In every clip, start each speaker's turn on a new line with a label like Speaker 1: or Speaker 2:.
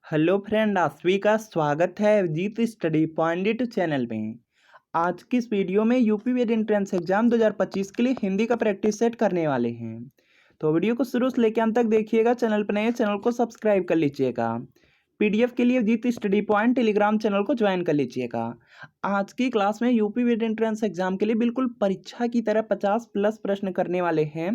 Speaker 1: Hello friend, आप सभी का स्वागत है अभिजीत स्टडी पॉइंट चैनल में। आज की इस वीडियो में यूपी वेद एंट्रेंस एग्जाम 2025 के लिए हिंदी का प्रैक्टिस सेट करने वाले हैं। तो वीडियो को शुरू से लेकर अंत तक देखिएगा। चैनल पर नए चैनल को सब्सक्राइब कर लीजिएगा। पीडीएफ के लिए Abhijeet study point Telegram channel को ज्वाइन कर लीजिएगा। आज की क्लास में यूपी वेद एंट्रेंस एग्जाम के लिए बिल्कुल परीक्षा की तरह 50+ प्रश्न करने वाले हैं।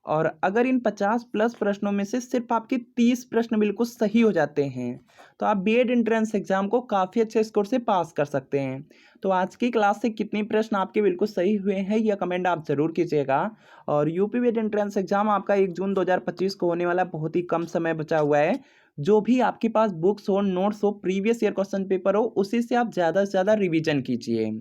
Speaker 1: और अगर इन 50+ प्रश्नों में से सिर्फ आपके 30 प्रश्न बिल्कुल सही हो जाते हैं तो आप बीएड एंट्रेंस एग्जाम को काफ़ी अच्छे स्कोर से पास कर सकते हैं। तो आज की क्लास से कितने प्रश्न आपके बिल्कुल सही हुए हैं यह कमेंट आप ज़रूर कीजिएगा। और यूपी बीएड एंट्रेंस एग्जाम आपका 1 जून 2025 को होने वाला, बहुत ही कम समय बचा हुआ है। जो भी आपके पास बुक्स हो, नोट्स हो, प्रीवियस ईयर क्वेश्चन पेपर हो, उसी से आप ज़्यादा से ज़्यादा रिविजन कीजिए।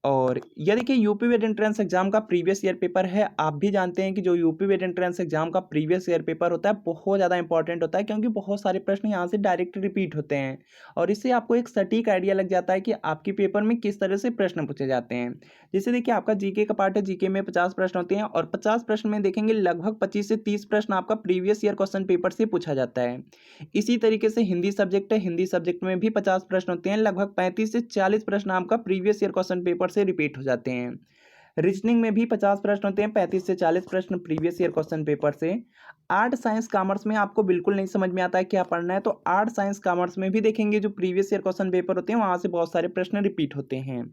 Speaker 1: और यह देखिए, यूपी वेट एंट्रेंस एग्जाम का प्रीवियस ईयर पेपर है। आप भी जानते हैं कि जो यूपी वेट एंट्रेंस एग्जाम का प्रीवियस ईयर पेपर होता है बहुत ज़्यादा इंपॉर्टेंट होता है, क्योंकि बहुत सारे प्रश्न यहाँ से डायरेक्ट रिपीट होते हैं। और इससे आपको एक सटीक आइडिया लग जाता है कि आपके पेपर में किस तरह से प्रश्न पूछे जाते हैं। जैसे देखिए, आपका जीके का पार्ट है, जीके में 50 प्रश्न होते हैं और 50 प्रश्न में देखेंगे लगभग 25 से 30 प्रश्न आपका प्रीवियस ईयर क्वेश्चन पेपर से पूछा जाता है। इसी तरीके से हिंदी सब्जेक्ट है, हिंदी सब्जेक्ट में भी 50 प्रश्न होते हैं, लगभग 35 से 40 प्रश्न आपका प्रीवियस ईयर क्वेश्चन पेपर से रिपीट हो जाते हैं। रीजनिंग में भी 50 प्रश्न होते हैं, 35 से 40 प्रश्न प्रीवियस ईयर क्वेश्चन पेपर से। आर्ट साइंस कॉमर्स में आपको बिल्कुल नहीं समझ में आता है क्या पढ़ना है, तो आर्ट साइंस कॉमर्स में भी देखेंगे जो प्रीवियस ईयर क्वेश्चन पेपर होते हैं वहाँ से बहुत सारे प्रश्न रिपीट होते हैं।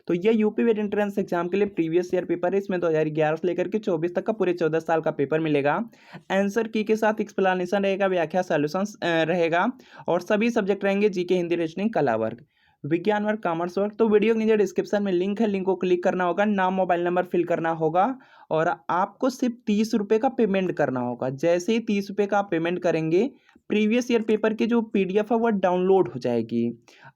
Speaker 1: तो ये यूपी वेट एंट्रेंस एग्जाम के लिए प्रीवियस ईयर पेपर है। इसमें 2011 से लेकर के 24 तक का पूरे 14 साल का पेपर मिलेगा। आंसर की के साथ एक्सप्लेनेशन रहेगा, व्याख्या सॉल्यूशंस रहेगा। और सभी सब्जेक्ट रहेंगे, जीके, हिंदी, रीजनिंग, कला वर्ग, विज्ञान वर्ग, कॉमर्स वर्ग। तो वीडियो के नीचे डिस्क्रिप्शन में लिंक है, लिंक को क्लिक करना होगा, नाम मोबाइल नंबर फिल करना होगा और आपको सिर्फ 30 रुपये का पेमेंट करना होगा। जैसे ही 30 रुपये का आप पेमेंट करेंगे, प्रीवियस ईयर पेपर की जो पीडीएफ है वह डाउनलोड हो जाएगी।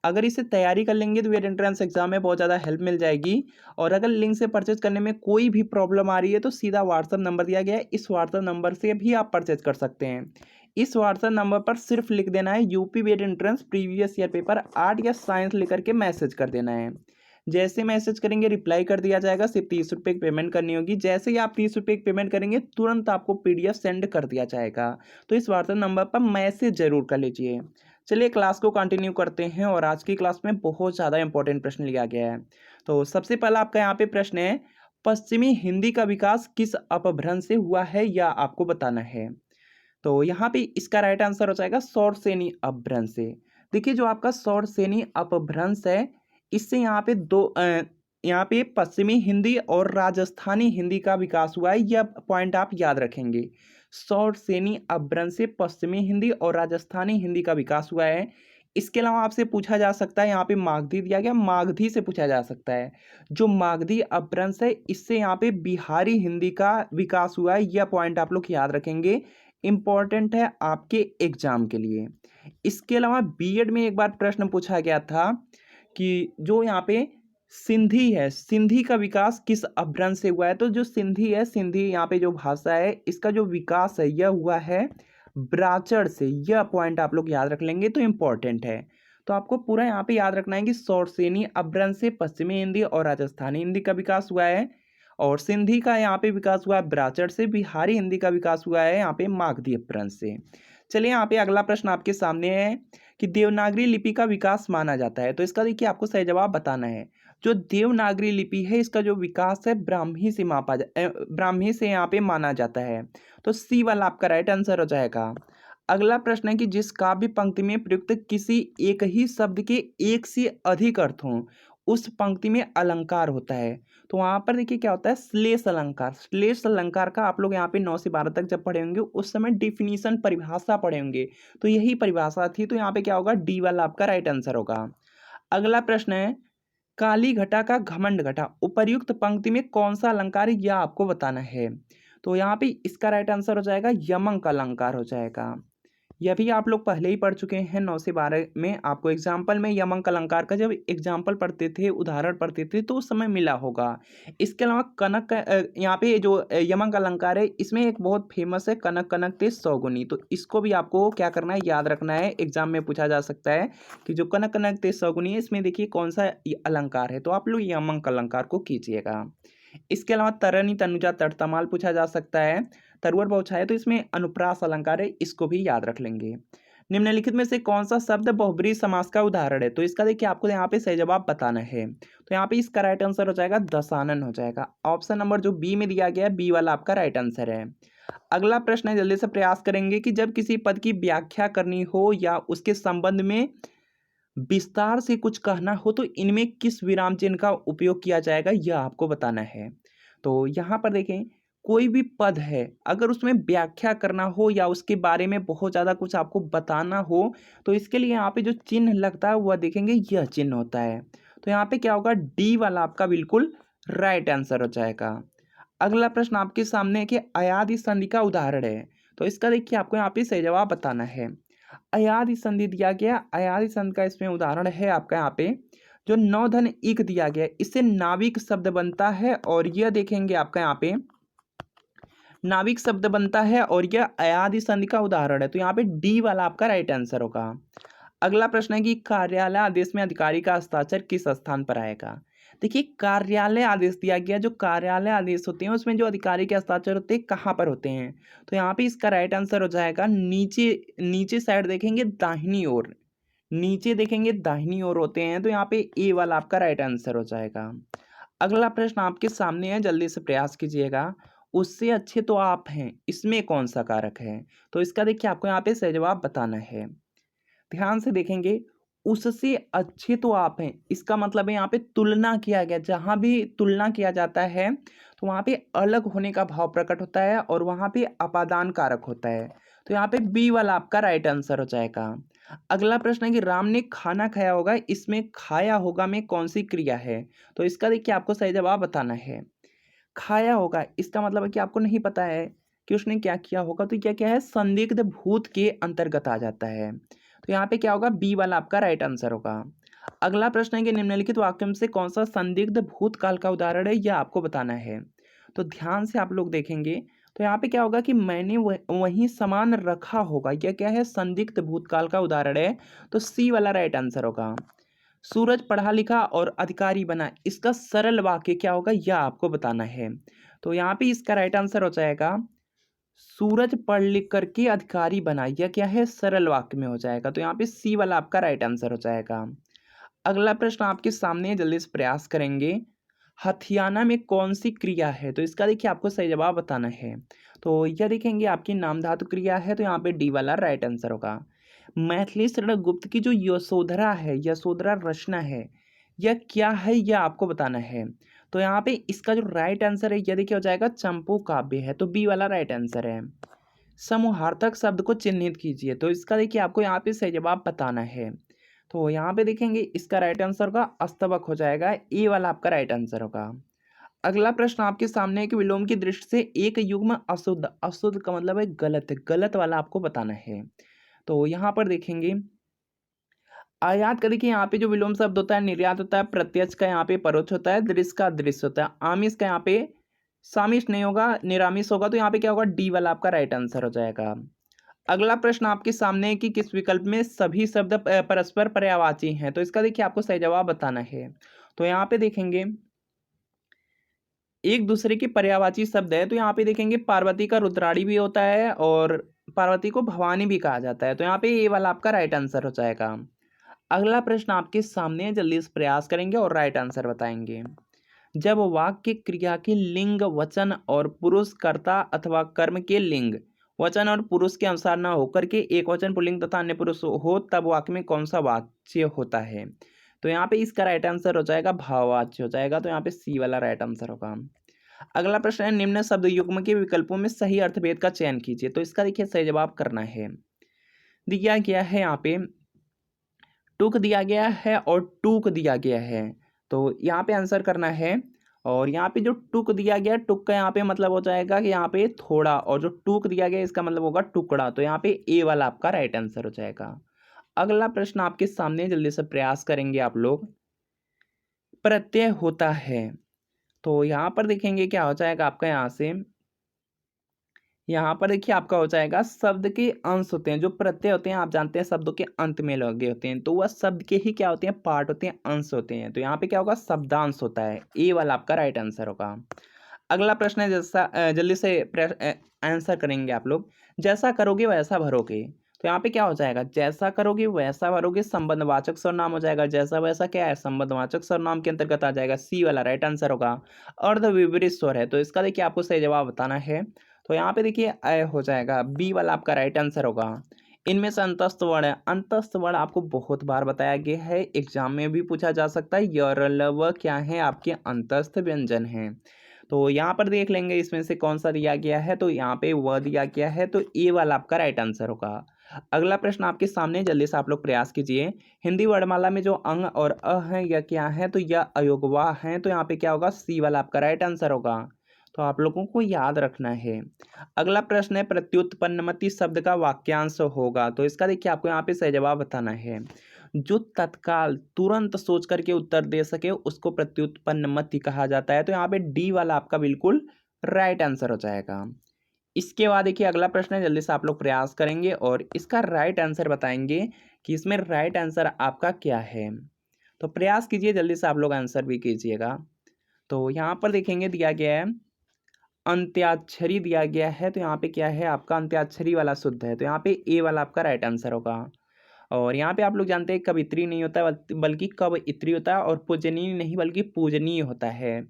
Speaker 1: अगर इसे तैयारी कर लेंगे तो वेट एंट्रेंस एग्जाम में बहुत ज़्यादा हेल्प मिल जाएगी। और अगर लिंक से परचेज करने में कोई भी प्रॉब्लम आ रही है तो सीधा व्हाट्सअप नंबर दिया गया है, इस व्हाट्सअप नंबर से भी आप परचेज कर सकते हैं। इस व्हाट्सएप नंबर पर सिर्फ लिख देना है यूपी वेट entrance previous year paper art या साइंस लेकर के मैसेज कर देना है। जैसे मैसेज करेंगे रिप्लाई कर दिया जाएगा, सिर्फ 30 रुपये की पेमेंट करनी होगी। जैसे ही आप 30 रुपये की पेमेंट करेंगे तुरंत आपको पीडीएफ सेंड कर दिया जाएगा। तो इस व्हाट्सएप नंबर पर मैसेज जरूर कर लीजिए। चलिए क्लास को कंटिन्यू करते हैं और आज की क्लास में बहुत ज़्यादा इंपॉर्टेंट प्रश्न लिया गया है। तो सबसे पहला आपका यहाँ पे प्रश्न है, पश्चिमी हिंदी का विकास किस अपभ्रंश से हुआ है यह आपको बताना है। तो यहाँ पे इसका राइट आंसर हो जाएगा शौरसेनी अपभ्रंश से। देखिए, जो आपका शौरसेनी अपभ्रंश है, इससे यहाँ पे पश्चिमी हिंदी और राजस्थानी हिंदी का विकास हुआ है। यह पॉइंट आप याद रखेंगे। शौरसेनी अपभ्रंश से पश्चिमी हिंदी और राजस्थानी हिंदी का विकास हुआ है। इसके अलावा आपसे पूछा जा सकता है, यहाँ पे मागधी दिया गया, मागधी से पूछा जा सकता है। जो मागधी अपभ्रंश है, इससे यहाँ पे बिहारी हिंदी का विकास हुआ है। यह पॉइंट आप लोग याद रखेंगे, इंपॉर्टेंट है आपके एग्जाम के लिए। इसके अलावा बीएड में एक बार प्रश्न पूछा गया था कि जो यहाँ पे सिंधी है, सिंधी का विकास किस अपभ्रंश से हुआ है। तो जो सिंधी है, सिंधी यहाँ पे जो भाषा है, इसका जो विकास है यह हुआ है ब्राचड़ से। यह पॉइंट आप लोग याद रख लेंगे तो इम्पोर्टेंट है। तो आपको पूरा यहाँ पे याद रखना है कि शौरसेनी अपभ्रंश से पश्चिमी हिंदी और राजस्थानी हिंदी का विकास हुआ है और सिंधी का यहाँ पे विकास हुआ है ब्राचड़ से, बिहारी हिंदी का विकास हुआ है यहाँ पे मागधी अपभ्रंश से। चलिए, यहाँ पे अगला प्रश्न आपके सामने है कि देवनागरी लिपि का विकास माना जाता है। तो इसका देखिए आपको सही जवाब बताना है। जो देवनागरी लिपि है, इसका जो विकास है ब्राह्मी से यहाँ पे माना जाता है। तो सी वाला आपका राइट आंसर हो जाएगा। अगला प्रश्न है कि जिस काव्य पंक्ति में प्रयुक्त किसी एक ही शब्द के एक से अधिक अर्थ हों उस पंक्ति में अलंकार होता है। तो वहां पर देखिए क्या होता है, श्लेष अलंकार। श्लेष अलंकार का आप लोग यहाँ पे 9 से 12 तक जब पढ़े होंगे उस समय डिफिनीशन, परिभाषा पढ़े होंगे। तो यही परिभाषा थी। तो यहाँ पे क्या होगा, डी वाला आपका राइट आंसर होगा। अगला प्रश्न है, काली घटा का घमंड घटा उपर्युक्त पंक्ति में कौन सा अलंकार है यह आपको बताना है। तो यहाँ पे इसका राइट आंसर हो जाएगा यमक अलंकार हो जाएगा। यह भी आप लोग पहले ही पढ़ चुके हैं 9 से 12 में। आपको एग्जाम्पल में यमक अलंकार का जब एग्जाम्पल पढ़ते थे, उदाहरण पढ़ते थे तो उस समय मिला होगा। इसके अलावा कनक यहाँ पे जो यमक अलंकार है, इसमें एक बहुत फेमस है कनक कनक ते सौगुनी। तो इसको भी आपको क्या करना है, याद रखना है। एग्जाम में पूछा जा सकता है कि जो कनक कनक ते सौगुनी है, इसमें देखिए कौन सा अलंकार है। तो आप लोग यमक अलंकार को कीजिएगा। इसके अलावा तरनी तनुजा तड़तमाल पूछा जा सकता है। तरुवर बहुछाया, तो इसमें अनुप्रास अलंकार है, इसको भी याद रख लेंगे। निम्नलिखित में से कौन सा शब्द बहुब्रीहि समास का उदाहरण है? तो इसका देखिए आपको यहाँ पे सही जवाब बताना है। तो यहाँ पे इसका राइट आंसर हो जाएगा दशानन हो जाएगा। ऑप्शन नंबर जो बी में दिया गया है, बी वाला आपका राइट आंसर है। अगला प्रश्न है, जल्दी से प्रयास करेंगे कि जब किसी पद की व्याख्या करनी हो या उसके संबंध में विस्तार से कुछ कहना हो तो इनमें किस विराम चिन्ह का उपयोग किया जाएगा, यह आपको बताना है। तो यहाँ पर देखें, कोई भी पद है अगर उसमें व्याख्या करना हो या उसके बारे में बहुत ज़्यादा कुछ आपको बताना हो तो इसके लिए यहाँ पे जो चिन्ह लगता है वह देखेंगे, यह चिन्ह होता है। तो यहाँ पे क्या होगा, डी वाला आपका बिल्कुल राइट आंसर हो जाएगा। अगला प्रश्न आपके सामने है कि अयादि संधि का उदाहरण है। तो इसका देखिए आपको यहाँ पे सही जवाब बताना है। अयादि संधि दिया गया, अयादि संधि का इसमें उदाहरण है आपका यहाँ पे जो नौधन इक दिया गया, इससे नाविक शब्द बनता है और यह देखेंगे आपका यहाँ पे नाविक शब्द बनता है और यह अयादि संधि का उदाहरण है। तो यहाँ पे डी वाला आपका राइट आंसर होगा। अगला प्रश्न है कि कार्यालय आदेश में अधिकारी का हस्ताक्षर किस स्थान पर आएगा? देखिए, कार्यालय आदेश दिया गया, जो कार्यालय आदेश होते हैं उसमें जो अधिकारी के हस्ताक्षर होते हैं कहाँ पर होते हैं? तो यहाँ पे इसका राइट आंसर हो जाएगा नीचे, नीचे साइड देखेंगे दाहिनी ओर, नीचे देखेंगे दाहिनी ओर होते हैं। तो यहाँ पे ए वाला आपका राइट आंसर हो जाएगा। अगला प्रश्न आपके सामने है, जल्दी से प्रयास कीजिएगा। उससे अच्छे तो आप हैं, इसमें कौन सा कारक है? तो इसका देखिए आपको यहाँ पे सही जवाब बताना है। ध्यान से देखेंगे, उससे अच्छे तो आप हैं, इसका मतलब है यहाँ पे तुलना किया गया, जहाँ भी तुलना किया जाता है तो वहाँ पे अलग होने का भाव प्रकट होता है और वहाँ पे अपादान कारक होता है। तो यहाँ पे बी वाला आपका राइट आंसर हो जाएगा। अगला प्रश्न है कि राम ने खाना खाया होगा, इसमें खाया होगा में कौन सी क्रिया है? तो इसका देखिए आपको सही जवाब बताना है। खाया होगा इसका मतलब है कि आपको नहीं पता है कि उसने क्या किया होगा, तो क्या क्या है, संदिग्ध भूत के अंतर्गत आ जाता है। तो यहाँ पे क्या होगा, बी वाला आपका राइट आंसर होगा। अगला प्रश्न है कि निम्नलिखित वाक्य में से कौन सा संदिग्ध भूतकाल का उदाहरण है, यह आपको बताना है। तो ध्यान से आप लोग देखेंगे तो यहाँ पे क्या होगा कि मैंने वही सामान रखा होगा, यह क्या है, संदिग्ध भूतकाल का उदाहरण है। तो सी वाला राइट आंसर होगा। सूरज पढ़ा लिखा और अधिकारी बना, इसका सरल वाक्य क्या होगा, यह आपको बताना है। तो यहाँ पे इसका राइट आंसर हो जाएगा सूरज पढ़ लिख करके अधिकारी बना, यह क्या है, सरल वाक्य में हो जाएगा। तो यहाँ पे सी वाला आपका राइट आंसर हो जाएगा। अगला प्रश्न आपके सामने है, जल्दी से प्रयास करेंगे। हथियाना में कौन सी क्रिया है? तो इसका देखिए आपको सही जवाब बताना है। तो यह देखेंगे आपकी नाम धातु क्रिया है, तो यहाँ पे डी वाला राइट आंसर होगा। मैथिली शरण गुप्त की जो यशोधरा है, यशोधरा रचना है, यह क्या है, यह आपको बताना है। तो यहाँ पे इसका जो राइट आंसर है, यह देखिए हो जाएगा चंपू काव्य है, तो बी वाला राइट आंसर है। समूहार्थक शब्द को चिन्हित कीजिए, तो इसका देखिए आपको यहाँ पे सही जवाब बताना है। तो यहाँ पे देखेंगे इसका राइट आंसर का अस्तबक हो जाएगा, ए वाला आपका राइट आंसर होगा। अगला प्रश्न आपके सामने है कि विलोम की दृष्टि से एक युग्म अशुद्ध, अशुद्ध का मतलब है गलत, गलत वाला आपको बताना है। तो यहाँ पर देखेंगे आयात का, देखिए यहाँ पे जो विलोम शब्द होता है निर्यात होता है, प्रत्यक्ष का यहाँ पे परोक्ष होता है, दृश्य का अदृश्य होता है, आमिष का यहाँ पे सामिष नहीं होगा, निरामिष होगा। तो यहाँ पे क्या होगा, डी वाला आपका राइट आंसर हो जाएगा। अगला प्रश्न आपके सामने है कि किस विकल्प में सभी शब्द परस्पर पर्यायवाची हैं? तो इसका देखिए आपको सही जवाब बताना है। तो यहाँ पे देखेंगे एक दूसरे के पर्यायवाची शब्द है, तो यहाँ पे देखेंगे पार्वती का रुद्राणी भी होता है और पार्वती को भवानी भी कहा जाता है। तो यहाँ पे ये वाला आपका राइट आंसर हो जाएगा। अगला प्रश्न आपके सामने है, जल्दी से प्रयास करेंगे और राइट आंसर बताएंगे। जब वाक्य क्रिया के लिंग वचन और पुरुष कर्ता अथवा कर्म के लिंग वचन और पुरुष के अनुसार न होकर के एक वचन पुल्लिंग तथा अन्य पुरुष हो, तब वाक्य में कौन सा वाच्य होता है? तो यहाँ पे इसका राइट आंसर हो जाएगा भाववाच्य हो जाएगा। तो यहाँ पे सी वाला राइट आंसर होगा। अगला प्रश्न है, निम्न शब्द युग्म के विकल्पों में सही अर्थभेद का चयन कीजिए। तो इसका देखिए सही जवाब करना है। दिया गया है यहाँ पे टूक दिया गया है और टूक दिया गया है, तो यहाँ पे आंसर करना है। और यहाँ पे जो टुक दिया गया, टुक का यहाँ पे मतलब हो जाएगा कि यहाँ पे थोड़ा, और जो टूक दिया गया इसका मतलब होगा टुकड़ा। तो यहाँ पे ए वाला आपका राइट आंसर हो जाएगा। अगला प्रश्न आपके सामने, जल्दी से प्रयास करेंगे आप लोग। प्रत्यय होता है, तो यहाँ पर देखेंगे क्या हो जाएगा आपका, यहाँ पर देखिए आपका हो जाएगा शब्द के अंश होते हैं, जो प्रत्यय होते हैं आप जानते हैं शब्दों के अंत में लगे होते हैं, तो वह शब्द के ही क्या होते हैं, पार्ट होते हैं, अंश होते हैं। तो यहाँ पे क्या होगा, शब्दांश होता है, ए वाला आपका राइट आंसर होगा। अगला प्रश्न है, जैसा जल्दी से आंसर करेंगे आप लोग। जैसा करोगे वैसा भरोगे, तो यहाँ पे क्या हो जाएगा, जैसा करोगे वैसा भरोगे, संबंधवाचक सर्वनाम हो जाएगा। जैसा वैसा क्या है, संबंधवाचक सर्वनाम के अंतर्गत आ जाएगा, सी वाला राइट आंसर होगा। अर्धविपरीत स्वर है तो इसका देखिए आपको सही जवाब बताना है। तो यहाँ पे देखिए अ हो जाएगा, बी वाला आपका राइट आंसर होगा। इनमें से अंतस्थ वर्ण है, अंतस्थ वर्ण आपको बहुत बार बताया गया है, एग्जाम में भी पूछा जा सकता है। य र ल व क्या है, आपके अंतस्थ व्यंजन हैं। तो यहाँ पर देख लेंगे इसमें से कौन सा दिया गया है, तो यहाँ पे व दिया गया है, तो ए वाला आपका राइट आंसर होगा। अगला प्रश्न आपके सामने, जल्दी से आप लोग प्रयास कीजिए। हिंदी वर्णमाला में जो अंग और अ है यह क्या है, तो यह अयोगवाह है, तो यहाँ पे क्या होगा, सी वाला आपका राइट आंसर होगा। तो आप लोगों को याद रखना है। अगला प्रश्न है, प्रत्युत्पन्नमति शब्द का वाक्यांश होगा, तो इसका देखिए आपको यहाँ पे सही जवाब बताना है। जो तत्काल तुरंत सोच करके उत्तर दे सके उसको प्रत्युत्पन्नमति कहा जाता है, तो यहाँ पे डी वाला आपका बिल्कुल राइट आंसर हो जाएगा। इसके बाद देखिए अगला प्रश्न है, जल्दी से आप लोग प्रयास करेंगे और इसका राइट आंसर बताएंगे कि इसमें राइट आंसर आपका क्या है। तो प्रयास कीजिए, जल्दी से आप लोग आंसर भी कीजिएगा। तो यहाँ पर देखेंगे दिया गया है अंत्याक्षरी दिया गया है, तो यहाँ पे क्या है आपका अंत्याक्षरी वाला शुद्ध है, तो यहाँ पे ए वाला आपका राइट आंसर होगा। और यहाँ पे आप लोग जानते हैं कवित्री नहीं होता है बल्कि कवइत्री होता है, और पूजनीय नहीं बल्कि पूजनीय होता है,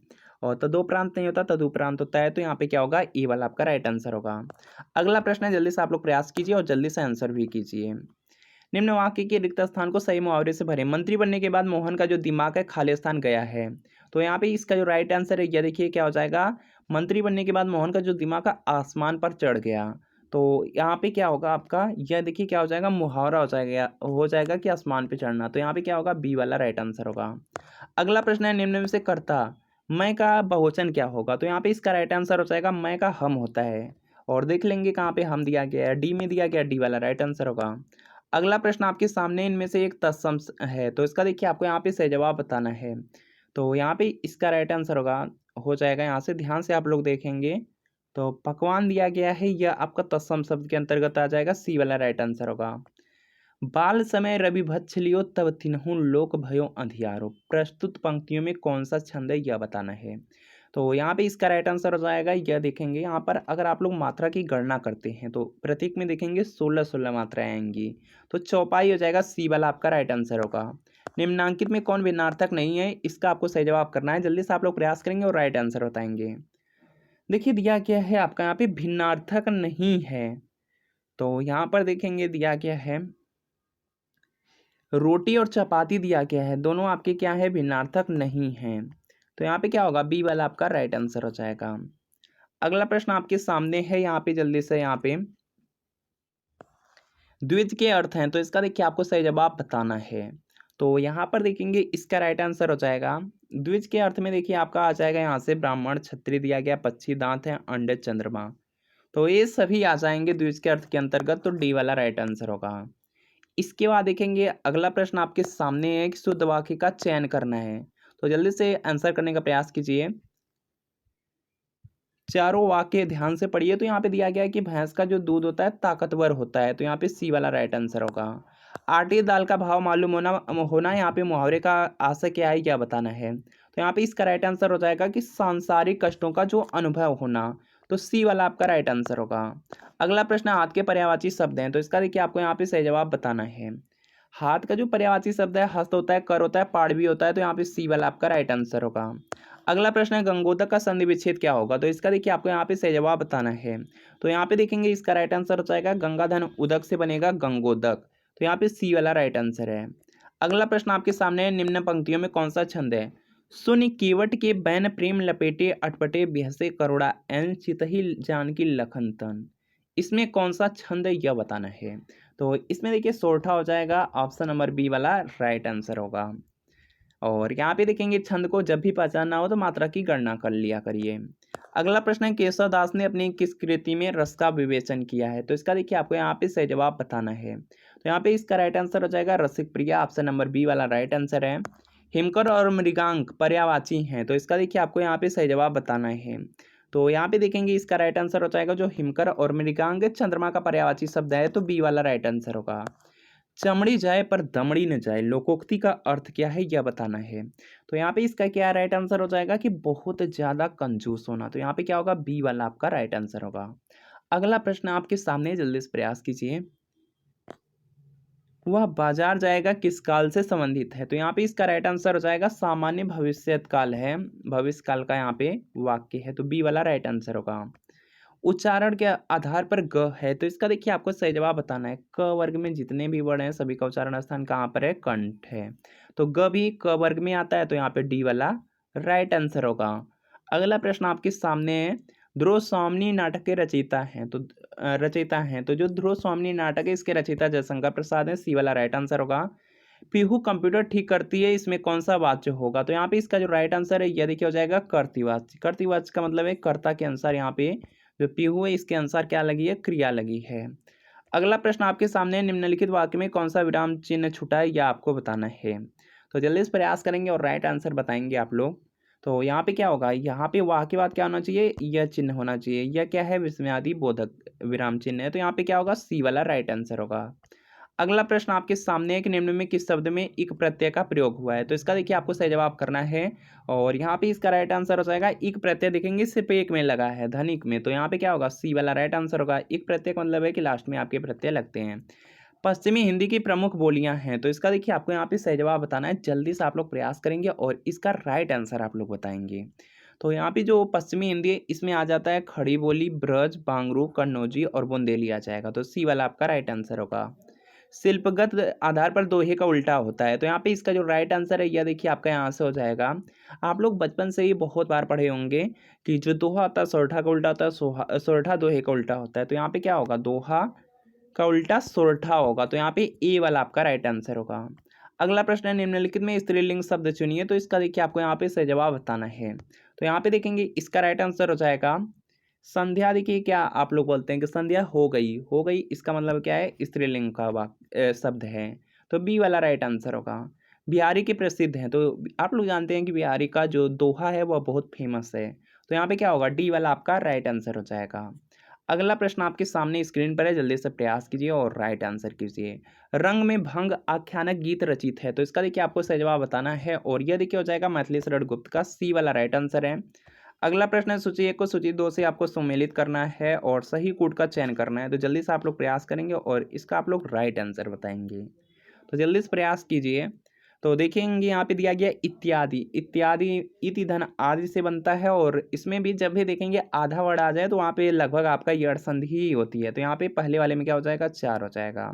Speaker 1: और तदोपरांत नहीं होता तदुपरांत होता है, तो यहाँ पे क्या होगा, ए वाला आपका राइट आंसर होगा। अगला प्रश्न है, जल्दी से आप लोग प्रयास कीजिए और जल्दी से आंसर भी कीजिए। निम्न वाक्य के रिक्त स्थान को सही मुहावरे से भरें। मंत्री बनने के बाद मोहन का जो दिमाग है खाली स्थान गया है, तो यहाँ पे इसका जो राइट आंसर है यह देखिए क्या हो जाएगा, मंत्री बनने के बाद मोहन का जो दिमाग है आसमान पर चढ़ गया, तो यहाँ पे क्या होगा आपका, यह देखिए क्या हो जाएगा, मुहावरा हो जाएगा कि आसमान पे चढ़ना, तो यहाँ पे क्या होगा, बी वाला राइट आंसर होगा। अगला प्रश्न है, निम्न में से कर्ता मैं का बहुवचन क्या होगा, तो यहाँ पे इसका राइट आंसर हो जाएगा मैं का हम होता है, और देख लेंगे कहाँ पे हम दिया गया है, डी में दिया गया, डी वाला राइट आंसर होगा। अगला प्रश्न आपके सामने, इनमें से एक तत्सम है, तो इसका देखिए आपको यहाँ पे सही जवाब बताना है, तो यहाँ पे इसका राइट आंसर होगा, हो जाएगा, यहाँ से ध्यान से आप लोग देखेंगे तो पकवान दिया गया है, यह आपका तत्सम शब्द के अंतर्गत आ जाएगा, सी वाला राइट आंसर होगा। बाल समय रवि भक्ष लियो तब तिन्हु लोक भयो अंधियारो, प्रस्तुत पंक्तियों में कौन सा छंद है यह बताना है, तो यहाँ पे इसका राइट आंसर हो जाएगा, यह देखेंगे यहाँ पर अगर आप लोग मात्रा की गणना करते हैं तो प्रतीक में देखेंगे 16 मात्राएं आएंगी, तो चौपाई हो जाएगा, सी वाला आपका राइट आंसर होगा। निम्नांकित में कौन भिन्नार्थक नहीं है, इसका आपको सही जवाब करना है, जल्दी से आप लोग प्रयास करेंगे और राइट आंसर बताएंगे। देखिए दिया क्या है आपका, यहाँ पे भिन्नार्थक नहीं है, तो यहाँ पर देखेंगे दिया क्या है, रोटी और चपाती दिया गया है, दोनों आपके क्या है, भिन्नार्थक नहीं हैं, तो यहाँ पे क्या होगा, बी वाला आपका राइट आंसर हो जाएगा। अगला प्रश्न आपके सामने है, यहाँ पे जल्दी से, यहाँ पे द्विज के अर्थ हैं, तो इसका देखिए आपको सही जवाब बताना है, तो यहाँ पर देखेंगे इसका राइट आंसर हो जाएगा, द्विज के अर्थ में देखिए आपका आ जाएगा, यहाँ से ब्राह्मण क्षत्रिय दिया गया, पक्षी दांत है, अंड चंद्रमा, तो ये सभी आ जाएंगे द्विज के अर्थ के अंतर्गत, तो डी वाला राइट आंसर होगा। इसके बाद देखेंगे अगला प्रश्न आपके सामने है कि शुद्ध वाक्य का चयन करना है, तो जल्दी से आंसर करने का प्रयास कीजिए। चारों वाक्य ध्यान से पढ़िए, तो यहाँ पे दिया गया है कि भैंस का जो दूध होता है ताकतवर होता है, तो यहाँ पे सी वाला राइट आंसर होगा। आटे दाल का भाव मालूम होना यहाँ पे मुहावरे का आशय क्या है क्या बताना है, तो यहाँ पे इसका राइट आंसर हो जाएगा कि सांसारिक कष्टों का जो अनुभव होना, तो सी वाला आपका राइट आंसर होगा। अगला प्रश्न, हाथ के पर्यायवाची शब्द हैं, तो इसका देखिए आपको यहाँ पे सही जवाब बताना है। हाथ का जो पर्यायवाची शब्द है, हस्त होता है, कर होता है, पाठ भी होता है, तो यहाँ पे सी वाला आपका राइट आंसर होगा। अगला प्रश्न है, गंगोदक का संधि विच्छेद क्या होगा, तो इसका देखिए आपको यहाँ पे सही जवाब बताना है, तो यहाँ पे देखेंगे इसका राइट आंसर हो जाएगा, गंगाधन उदक से बनेगा गंगोदक, तो यहाँ पे सी वाला राइट आंसर है। अगला प्रश्न आपके सामने है, निम्न पंक्तियों में कौन सा छंद है, सुन केवट के बैन प्रेम लपेटे अटपटे बिहसे करोड़ा एन चितही जानकी लखन तन, इसमें कौन सा छंद है यह बताना है, तो इसमें देखिए सोरठा हो जाएगा, ऑप्शन नंबर बी वाला राइट आंसर होगा। और यहाँ पे देखेंगे छंद को जब भी पहचानना हो तो मात्रा की गणना कर लिया करिए। अगला प्रश्न है, केशव दास ने अपनी किस कृति में रस का विवेचन किया है, तो इसका देखिए आपको यहाँ पे सही जवाब बताना है, तो यहाँ पे इसका राइट आंसर हो जाएगा रसिक प्रिया, ऑप्शन नंबर बी वाला राइट आंसर है। हिमकर और मृगांक पर्यायवाची हैं, तो इसका देखिए आपको यहाँ पे सही जवाब बताना है, तो यहाँ पे देखेंगे इसका राइट आंसर हो जाएगा, जो हिमकर और मृगांक चंद्रमा का पर्यायवाची शब्द है, तो बी वाला राइट आंसर होगा। चमड़ी जाए पर दमड़ी न जाए, लोकोक्ति का अर्थ क्या है यह बताना है, तो यहाँ पे इसका क्या राइट आंसर हो जाएगा कि बहुत ज्यादा कंजूस होना, तो यहाँ पे क्या होगा, बी वाला आपका राइट आंसर होगा। अगला प्रश्न आपके सामने, जल्दी से प्रयास कीजिए। वह बाजार जाएगा किस काल से संबंधित है? तो यहाँ पे इसका राइट आंसर हो जाएगा सामान्य भविष्यत काल है, भविष्य काल का यहाँ पे वाक्य है, तो बी वाला राइट आंसर होगा। उच्चारण के आधार पर ग है, तो इसका देखिए आपको सही जवाब बताना है। क वर्ग में जितने भी वर्ण हैं सभी का उच्चारण स्थान कहाँ पर है? कंठ है। तो ग भी क वर्ग में आता है, तो यहाँ पे डी वाला राइट आंसर होगा। अगला प्रश्न आपके सामने है। ध्रुव स्वामिनी नाटक के रचयिता हैं, तो रचयिता हैं, तो जो ध्रुव स्वामिनी नाटक है इसके रचयिता जयशंकर प्रसाद है, सी वाला राइट आंसर होगा। पीहू कंप्यूटर ठीक करती है, इसमें कौन सा वाच्य होगा? तो यहाँ पे इसका जो राइट आंसर है यह देखिए हो जाएगा कर्तृवाच्य। कर्तृवाच्य का मतलब है कर्ता के अनुसार, यहाँ पे जो पीहू है इसके अनुसार क्या लगी है? क्रिया लगी है। अगला प्रश्न आपके सामने, निम्नलिखित वाक्य में कौन सा विराम चिन्ह छूटा है यह आपको बताना है। तो जल्दी से प्रयास करेंगे और राइट आंसर बताएंगे आप लोग। तो यहाँ पे क्या होगा? यहाँ पे वाह के बाद क्या होना चाहिए? यह चिन्ह होना चाहिए। यह क्या है? विस्मयादि बोधक विराम चिन्ह है, तो यहाँ पे क्या होगा? सी वाला राइट आंसर होगा। अगला प्रश्न आपके सामने है कि निम्न में किस शब्द में इक प्रत्यय का प्रयोग हुआ है? तो इसका देखिए आपको सही जवाब करना है, और यहाँ पे इसका राइट आंसर हो जाएगा इक प्रत्यय। देखेंगे सिर्फ एक में लगा है, धनिक में, तो यहाँ पे क्या होगा? सी वाला राइट आंसर होगा। इक प्रत्यय का मतलब है कि लास्ट में आपके प्रत्यय लगते हैं। पश्चिमी हिंदी की प्रमुख बोलियां हैं, तो इसका देखिए आपको यहाँ पे सही जवाब बताना है। जल्दी से आप लोग प्रयास करेंगे और इसका राइट आंसर आप लोग बताएंगे। तो यहाँ पे जो पश्चिमी हिंदी है इसमें आ जाता है खड़ी बोली, ब्रज, बांगरू, कन्नौजी और बुंदेली आ जाएगा, तो सी वाला आपका राइट आंसर होगा। शिल्पगत आधार पर दोहे का उल्टा होता है, तो यहाँ पे इसका जो राइट आंसर है यह देखिए आपका यहाँ से हो जाएगा। आप लोग बचपन से ही बहुत बार पढ़े होंगे कि जो दोहा होता है सोरठा का उल्टा होता है, सोरठा दोहे का उल्टा होता है, तो यहाँ पे क्या होगा? दोहा का उल्टा सोरठा होगा, तो यहाँ पे ए वाला आपका राइट आंसर होगा। अगला प्रश्न है, निम्नलिखित में स्त्रीलिंग शब्द चुनिए, तो इसका देखिए आपको यहाँ पे सही जवाब बताना है। तो यहाँ पे देखेंगे इसका राइट आंसर हो जाएगा संध्या। देखिए क्या आप लोग बोलते हैं कि संध्या हो गई, हो गई, इसका मतलब क्या है? स्त्रीलिंग का शब्द है, तो बी वाला राइट आंसर होगा। बिहारी के प्रसिद्ध हैं, तो आप लोग जानते हैं कि बिहारी का जो दोहा है वह बहुत फेमस है, तो यहाँ पे क्या होगा? डी वाला आपका राइट आंसर हो जाएगा। अगला प्रश्न आपके सामने स्क्रीन पर है, जल्दी से प्रयास कीजिए और राइट आंसर कीजिए। रंग में भंग आख्यानक गीत रचित है, तो इसका देखिए आपको सही जवाब बताना है, और यह देखिए हो जाएगा मैथिली शरण गुप्त का, सी वाला राइट आंसर है। अगला प्रश्न है, सूची 1 को सूची 2 से आपको सम्मिलित करना है और सही कूट का चयन करना है, तो जल्दी से आप लोग प्रयास करेंगे और इसका आप लोग राइट आंसर बताएंगे। तो जल्दी से प्रयास कीजिए। तो देखेंगे यहाँ पे दिया गया इत्यादि, इत्यादि इति धन आदि से बनता है, और इसमें भी जब भी देखेंगे आधा वर्ड आ जाए तो वहाँ पे लगभग आपका यड़ संधि ही होती है, तो यहाँ पे पहले वाले में क्या हो जाएगा? 4 हो जाएगा।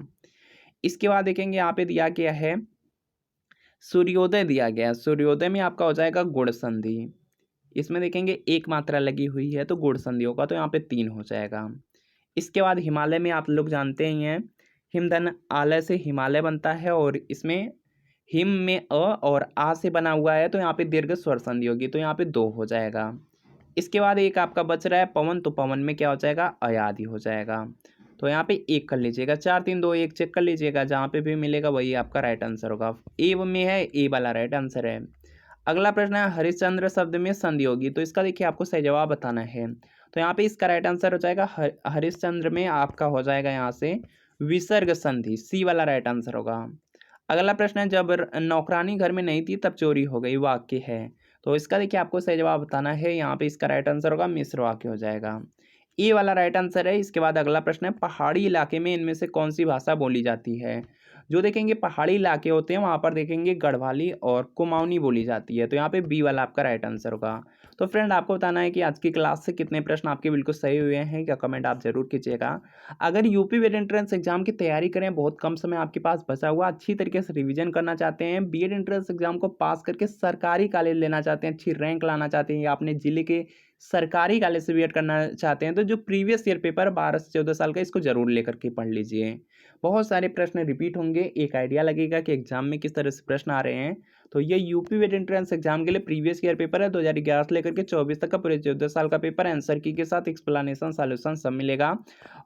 Speaker 1: इसके बाद देखेंगे यहाँ पे दिया गया है सूर्योदय, दिया गया है सूर्योदय में आपका हो जाएगा गुण संधि। इसमें देखेंगे एक मात्रा लगी हुई है तो गुण संधि होगा, तो यहाँ पे 3 हो जाएगा। इसके बाद हिमालय में आप लोग जानते ही हैं, हिमधन आलय से हिमालय बनता है, और इसमें हिम में अ और आ से बना हुआ है, तो यहाँ पे दीर्घ स्वर संधि होगी, तो यहाँ पे 2 हो जाएगा। इसके बाद एक आपका बच रहा है पवन, तो पवन में क्या हो जाएगा? अयादि हो जाएगा, तो यहाँ पे 1 कर लीजिएगा। 4 3 2 1 चेक कर लीजिएगा, जहाँ पे भी मिलेगा वही आपका राइट आंसर होगा। ए में है, ए वाला राइट आंसर है। अगला प्रश्न है, हरिश्चंद्र शब्द में संधि होगी, तो इसका देखिए आपको सही जवाब बताना है। तो यहाँ पे इसका राइट आंसर हो जाएगा हरिश्चंद्र में आपका हो जाएगा यहाँ से विसर्ग संधि, सी वाला राइट आंसर होगा। अगला प्रश्न है, जब नौकरानी घर में नहीं थी तब चोरी हो गई, वाक्य है, तो इसका देखिए आपको सही जवाब बताना है। यहाँ पे इसका राइट आंसर होगा मिश्र वाक्य हो जाएगा, ए वाला राइट आंसर है। इसके बाद अगला प्रश्न है, पहाड़ी इलाके में इनमें से कौन सी भाषा बोली जाती है? जो देखेंगे पहाड़ी इलाके होते हैं वहाँ पर देखेंगे गढ़वाली और कुमाऊनी बोली जाती है, तो यहाँ पे बी वाला आपका राइट आंसर होगा। तो फ्रेंड आपको बताना है कि आज की क्लास से कितने प्रश्न आपके बिल्कुल सही हुए हैं, क्या कमेंट आप जरूर कीजिएगा। अगर यूपी वेट एंट्रेंस एग्जाम की तैयारी करें, बहुत कम समय आपके पास बचा हुआ, अच्छी तरीके से रिवीजन करना चाहते हैं, बीएड एंट्रेंस एग्जाम को पास करके सरकारी कॉलेज लेना चाहते हैं, अच्छी रैंक लाना चाहते हैं, या अपने जिले के सरकारी कॉलेज से बीएड करना चाहते हैं, तो जो प्रीवियस ईयर पेपर 12 से 14 साल का इसको जरूर लेकर के पढ़ लीजिए। बहुत सारे प्रश्न रिपीट होंगे, एक आइडिया लगेगा कि एग्जाम में किस तरह से प्रश्न आ रहे हैं। तो ये यूपी वेट एंट्रेंस एग्जाम के लिए प्रीवियस ईयर पेपर है, 2011 से लेकर के 24 तक का पूरे 14 साल का पेपर, आंसर की के साथ एक्सप्लेनेशन सॉल्यूशन सब मिलेगा,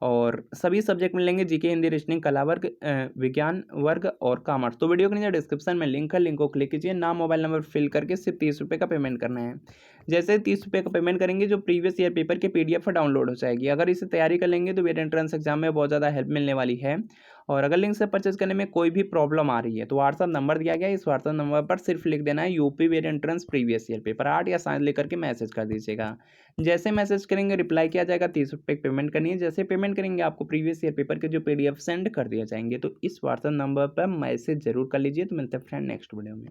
Speaker 1: और सभी सब्जेक्ट मिलेंगे, जीके, हिंदी, रीजनिंग, कला वर्ग, विज्ञान वर्ग और कॉमर्स। तो वीडियो के नीचे डिस्क्रिप्शन में लिंक है, लिंक को क्लिक कीजिए, नाम मोबाइल नंबर फिल करके सिर्फ 30 रुपये का पेमेंट करना है। जैसे 30 रुपये का पेमेंट करेंगे, जो प्रीवियस ईयर पेपर के PDF डाउनलोड हो जाएगी। अगर इसे तैयारी कर लेंगे तो वेट एंट्रेंस एग्जाम में बहुत ज़्यादा हेल्प मिलने वाली है। और अगर लिंक से परचेज करने में कोई भी प्रॉब्लम आ रही है तो व्हाट्सअप नंबर दिया गया है, इस व्हाट्सअप नंबर पर सिर्फ लिख देना है यूपी वेद एंट्रेंस प्रीवियस ईयर पेपर 8 या साइंस लेकर के मैसेज कर दीजिएगा। जैसे मैसेज करेंगे रिप्लाई किया जाएगा, 30 रुपये पेमेंट करनी है। जैसे पेमेंट करेंगे आपको प्रीवियस ईयर पेपर के जो PDF सेंड कर दिया जाएंगे। तो इस व्हाट्सअप नंबर पर मैसेज जरूर कर लीजिए। तो मिलते हैं फ्रेंड नेक्स्ट वीडियो में।